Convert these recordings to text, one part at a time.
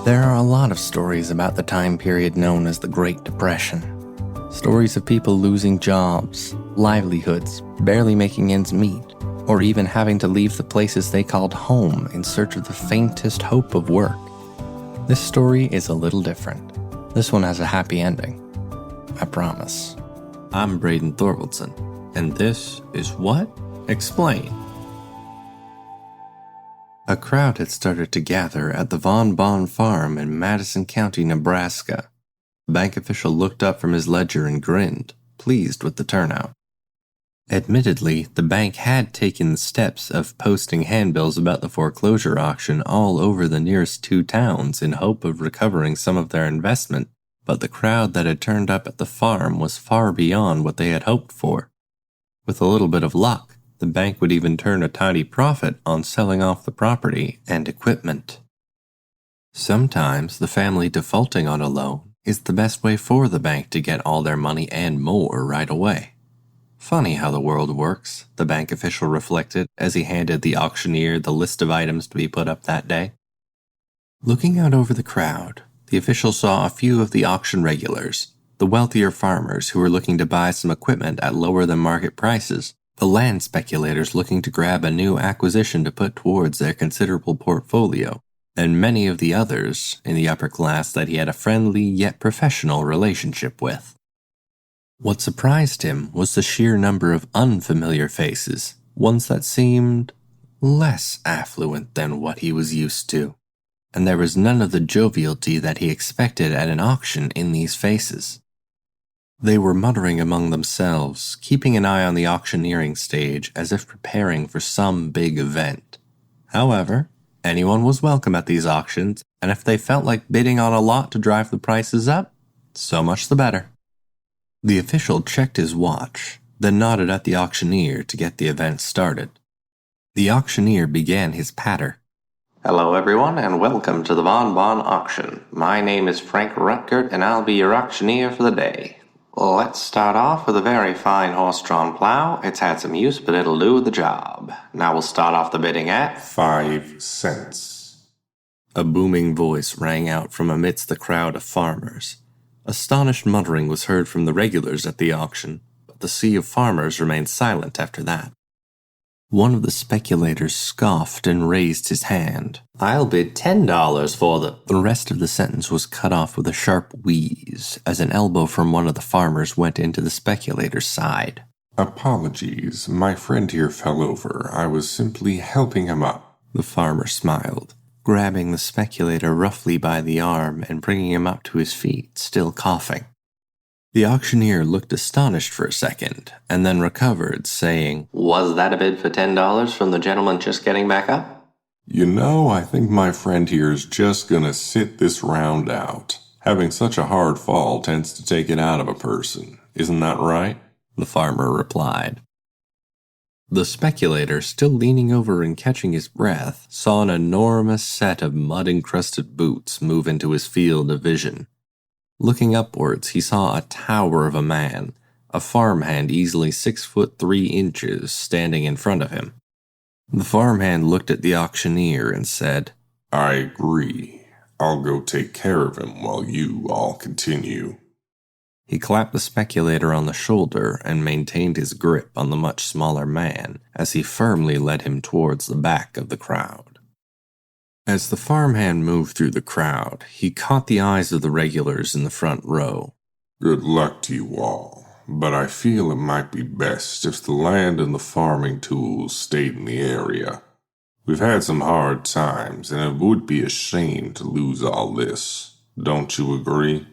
There are a lot of stories about the time period known as the Great Depression. Stories of people losing jobs, livelihoods, barely making ends meet, or even having to leave the places they called home in search of the faintest hope of work. This story is a little different. This one has a happy ending. I promise. I'm Braden Thorvaldson, and this is What? Explain. A crowd had started to gather at the Von Bon farm in Madison County, Nebraska. The bank official looked up from his ledger and grinned, pleased with the turnout. Admittedly, the bank had taken the steps of posting handbills about the foreclosure auction all over the nearest two towns in hope of recovering some of their investment, but the crowd that had turned up at the farm was far beyond what they had hoped for. With a little bit of luck, the bank would even turn a tidy profit on selling off the property and equipment. Sometimes the family defaulting on a loan is the best way for the bank to get all their money and more right away. Funny how the world works, the bank official reflected as he handed the auctioneer the list of items to be put up that day. Looking out over the crowd, the official saw a few of the auction regulars, the wealthier farmers who were looking to buy some equipment at lower than market prices, the land speculators looking to grab a new acquisition to put towards their considerable portfolio, and many of the others in the upper class that he had a friendly yet professional relationship with. What surprised him was the sheer number of unfamiliar faces, ones that seemed less affluent than what he was used to, and there was none of the jovialty that he expected at an auction in these faces. They were muttering among themselves, keeping an eye on the auctioneering stage as if preparing for some big event. However, anyone was welcome at these auctions, and if they felt like bidding on a lot to drive the prices up, so much the better. The official checked his watch, then nodded at the auctioneer to get the event started. The auctioneer began his patter. Hello everyone, and welcome to the Von Bon auction. My name is Frank Rutgert, and I'll be your auctioneer for the day. Let's start off with a very fine horse-drawn plow. It's had some use, but it'll do the job. Now we'll start off the bidding at 5 cents. A booming voice rang out from amidst the crowd of farmers. Astonished muttering was heard from the regulars at the auction, but the sea of farmers remained silent after that. One of the speculators scoffed and raised his hand. I'll bid $10 for the... The rest of the sentence was cut off with a sharp wheeze as an elbow from one of the farmers went into the speculator's side. Apologies, my friend here fell over. I was simply helping him up. The farmer smiled, grabbing the speculator roughly by the arm and bringing him up to his feet, still coughing. The auctioneer looked astonished for a second, and then recovered, saying, Was that a bid for $10 from the gentleman just getting back up? You know, I think my friend here is just gonna sit this round out. Having such a hard fall tends to take it out of a person. Isn't that right? The farmer replied. The speculator, still leaning over and catching his breath, saw an enormous set of mud-encrusted boots move into his field of vision. Looking upwards, he saw a tower of a man, a farmhand easily 6'3" standing in front of him. The farmhand looked at the auctioneer and said, I agree. I'll go take care of him while you all continue. He clapped the speculator on the shoulder and maintained his grip on the much smaller man as he firmly led him towards the back of the crowd. As the farmhand moved through the crowd, he caught the eyes of the regulars in the front row. Good luck to you all, but I feel it might be best if the land and the farming tools stayed in the area. We've had some hard times, and it would be a shame to lose all this. Don't you agree?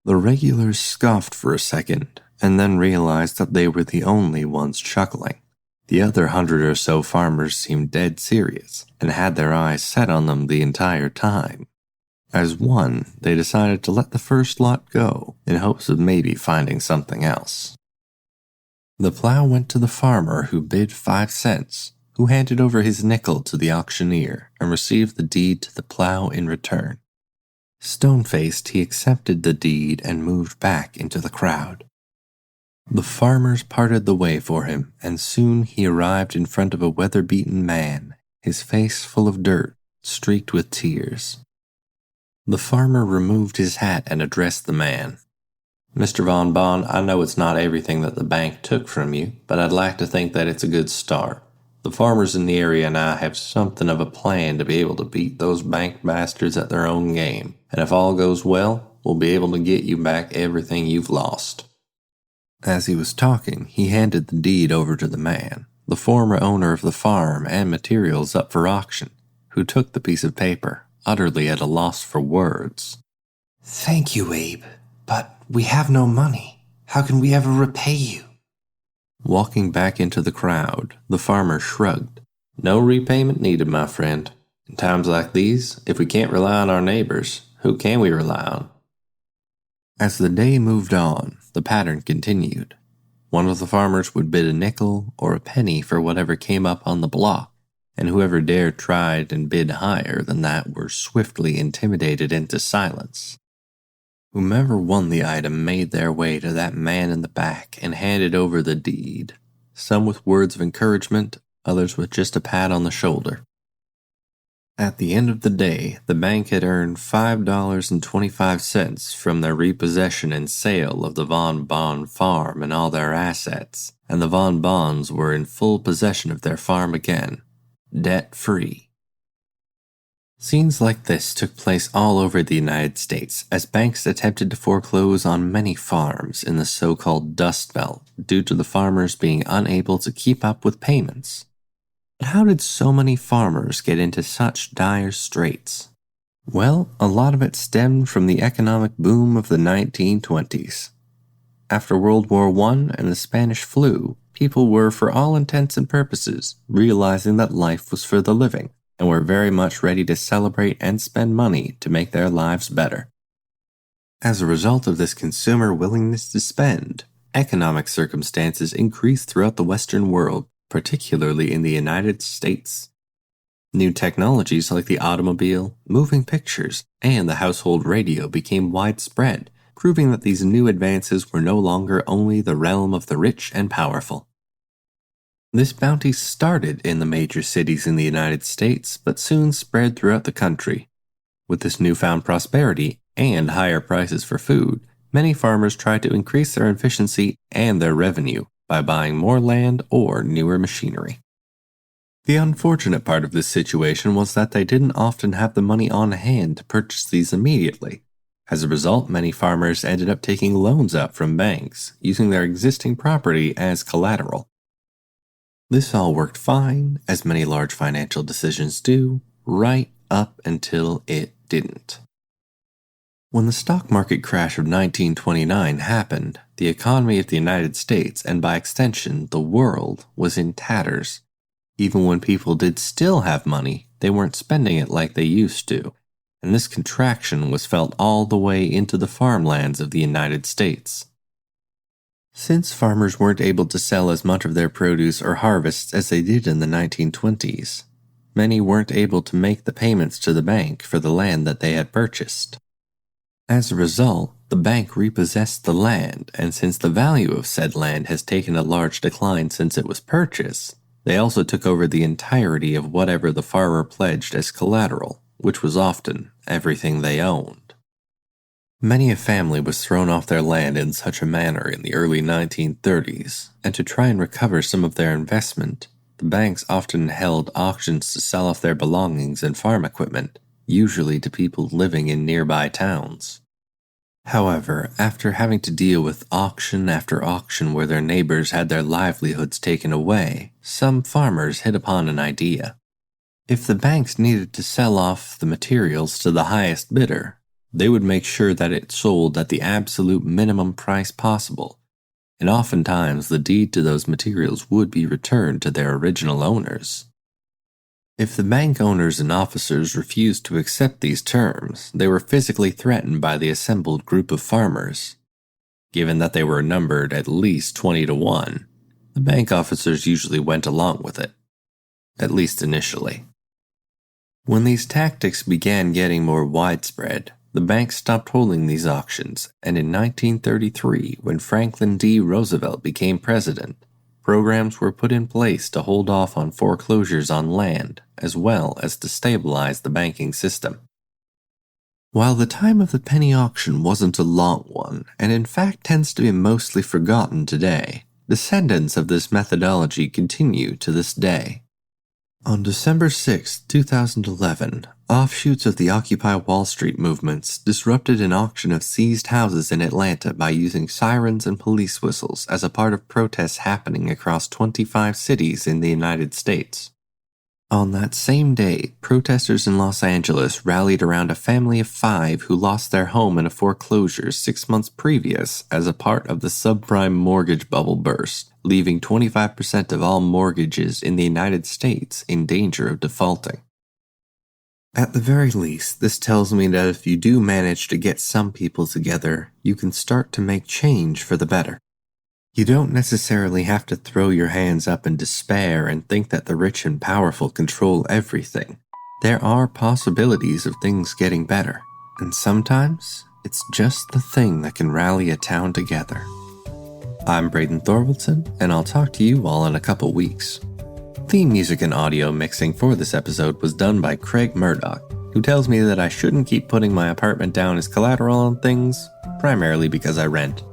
The regulars scoffed for a second, and then realized that they were the only ones chuckling. The other 100 or so farmers seemed dead serious, and had their eyes set on them the entire time. As one, they decided to let the first lot go, in hopes of maybe finding something else. The plow went to the farmer who bid 5 cents, who handed over his nickel to the auctioneer and received the deed to the plow in return. Stone-faced, he accepted the deed and moved back into the crowd. The farmers parted the way for him, and soon he arrived in front of a weather-beaten man, his face full of dirt, streaked with tears. The farmer removed his hat and addressed the man. "Mr. Von Bon, I know it's not everything that the bank took from you, but I'd like to think that it's a good start. The farmers in the area and I have something of a plan to be able to beat those bank bastards at their own game, and if all goes well, we'll be able to get you back everything you've lost." As he was talking, he handed the deed over to the man, the former owner of the farm and materials up for auction, who took the piece of paper, utterly at a loss for words. "Thank you, Abe, but we have no money. How can we ever repay you?" Walking back into the crowd, the farmer shrugged. "No repayment needed, my friend. In times like these, if we can't rely on our neighbors, who can we rely on?" As the day moved on, the pattern continued. One of the farmers would bid a nickel or a penny for whatever came up on the block, and whoever dared tried and bid higher than that were swiftly intimidated into silence. Whomever won the item made their way to that man in the back and handed over the deed, some with words of encouragement, others with just a pat on the shoulder. At the end of the day, the bank had earned $5.25 from their repossession and sale of the Von Bon farm and all their assets, and the Von Bons were in full possession of their farm again, debt-free. Scenes like this took place all over the United States as banks attempted to foreclose on many farms in the so-called Dust Belt due to the farmers being unable to keep up with payments. But how did so many farmers get into such dire straits? Well, a lot of it stemmed from the economic boom of the 1920s. After World War I and the Spanish flu, people were, for all intents and purposes, realizing that life was for the living, and were very much ready to celebrate and spend money to make their lives better. As a result of this consumer willingness to spend, economic circumstances increased throughout the Western world, particularly in the United States. New technologies like the automobile, moving pictures, and the household radio became widespread, proving that these new advances were no longer only the realm of the rich and powerful. This bounty started in the major cities in the United States, but soon spread throughout the country. With this newfound prosperity and higher prices for food, many farmers tried to increase their efficiency and their revenue by buying more land or newer machinery. The unfortunate part of this situation was that they didn't often have the money on hand to purchase these immediately. As a result, many farmers ended up taking loans out from banks, using their existing property as collateral. This all worked fine, as many large financial decisions do, right up until it didn't. When the stock market crash of 1929 happened, the economy of the United States, and by extension the world, was in tatters. Even when people did still have money, they weren't spending it like they used to, and this contraction was felt all the way into the farmlands of the United States. Since farmers weren't able to sell as much of their produce or harvests as they did in the 1920s, many weren't able to make the payments to the bank for the land that they had purchased. As a result, the bank repossessed the land, and since the value of said land has taken a large decline since it was purchased, they also took over the entirety of whatever the farmer pledged as collateral, which was often everything they owned. Many a family was thrown off their land in such a manner in the early 1930s, and to try and recover some of their investment, the banks often held auctions to sell off their belongings and farm equipment, usually to people living in nearby towns. However, after having to deal with auction after auction where their neighbors had their livelihoods taken away, some farmers hit upon an idea. If the banks needed to sell off the materials to the highest bidder, they would make sure that it sold at the absolute minimum price possible, and oftentimes the deed to those materials would be returned to their original owners. If the bank owners and officers refused to accept these terms, they were physically threatened by the assembled group of farmers. Given that they were numbered at least 20 to 1, the bank officers usually went along with it, at least initially. When these tactics began getting more widespread, the bank stopped holding these auctions, and in 1933, when Franklin D. Roosevelt became president, programs were put in place to hold off on foreclosures on land, as well as to stabilize the banking system. While the time of the penny auction wasn't a long one, and in fact tends to be mostly forgotten today, descendants of this methodology continue to this day. On December 6, 2011, offshoots of the Occupy Wall Street movements disrupted an auction of seized houses in Atlanta by using sirens and police whistles as a part of protests happening across 25 cities in the United States. On that same day, protesters in Los Angeles rallied around a family of 5 who lost their home in a foreclosure 6 months previous as a part of the subprime mortgage bubble burst, leaving 25% of all mortgages in the United States in danger of defaulting. At the very least, this tells me that if you do manage to get some people together, you can start to make change for the better. You don't necessarily have to throw your hands up in despair and think that the rich and powerful control everything. There are possibilities of things getting better, and sometimes it's just the thing that can rally a town together. I'm Braden Thorwaldson, and I'll talk to you all in a couple weeks. Theme music and audio mixing for this episode was done by Craig Murdoch, who tells me that I shouldn't keep putting my apartment down as collateral on things, primarily because I rent.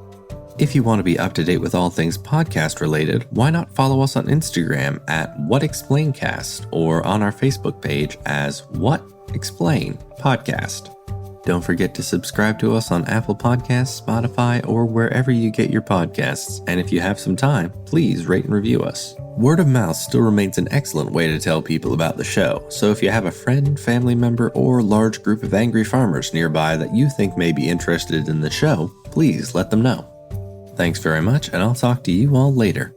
If you want to be up to date with all things podcast related, why not follow us on Instagram at WhatExplainCast or on our Facebook page as What Explain Podcast. Don't forget to subscribe to us on Apple Podcasts, Spotify, or wherever you get your podcasts, and if you have some time, please rate and review us. Word of mouth still remains an excellent way to tell people about the show, so if you have a friend, family member, or large group of angry farmers nearby that you think may be interested in the show, please let them know. Thanks very much, and I'll talk to you all later.